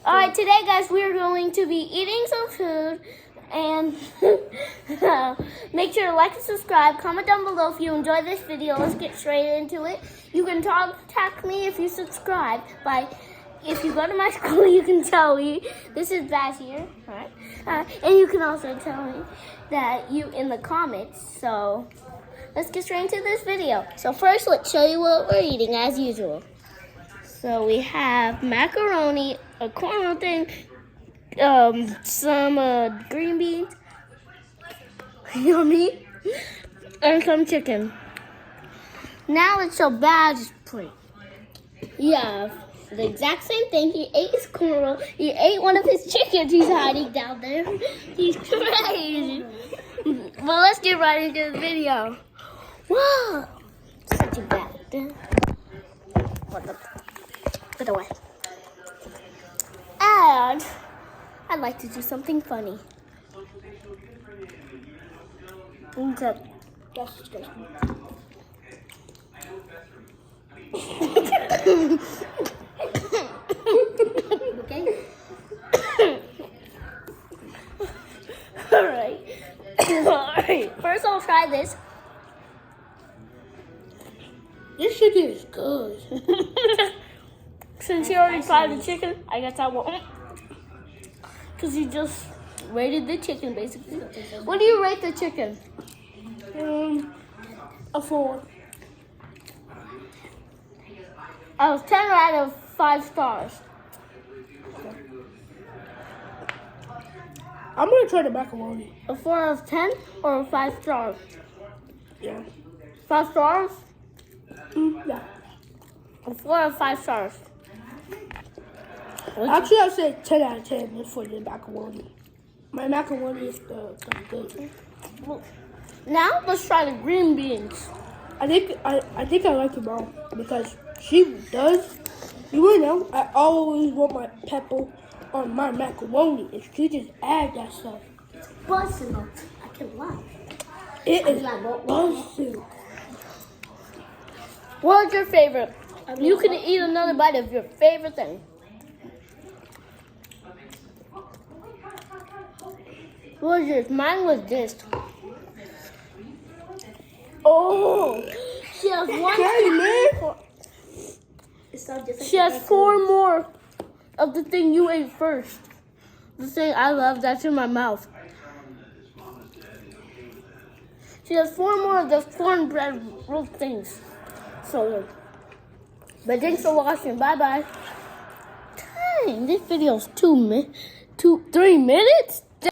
Alright, today guys, we're going to be eating some food, and make sure to like and subscribe, comment down below if you enjoy this video. Let's get straight into it. You can contact me if you subscribe if you go to my school. You can tell me, this is Baz here, alright? And you can also tell me that you in the comments. So let's get straight into this video. So first, let's show you what we're eating as usual. So we have macaroni, a cornrow thing, some green beans, yummy, and some chicken. Now let's show Baz's plate. You have the exact same thing. He ate his cornrow. He ate one of his chickens he's hiding down there. He's crazy. Well, let's get right into the video. Whoa! Such a bad. Put away. And I'd like to do something funny. Okay. That's disgusting. Okay. Alright. Alright. First I'll try this. This chicken is good. Since he already tried the chicken, I guess I won't. Because he just rated the chicken, basically. What do you rate the chicken? A 4. I was 10 out of 5 stars. I'm gonna try the macaroni. A 4 out of 10 or a 5 stars? Yeah. 5 stars? Yeah. A 4 out of 5 stars. Actually, I'll say 10 out of 10 for the macaroni. My macaroni is the good. Well, now let's try the green beans. I think I like it all because she does. You wanna know? I always want my pepper on my macaroni, and she just add that stuff. It's buzzing. I can lie. It is buzzing. What's your favorite? You can eat another bite of your favorite thing. What was yours? Mine was this. Oh, she has one. She has 4 more of the thing you ate first. The thing I love that's in my mouth. She has 4 more of the cornbread roll things. So good. But thanks for watching. Bye bye. Dang, this video's 3 minutes.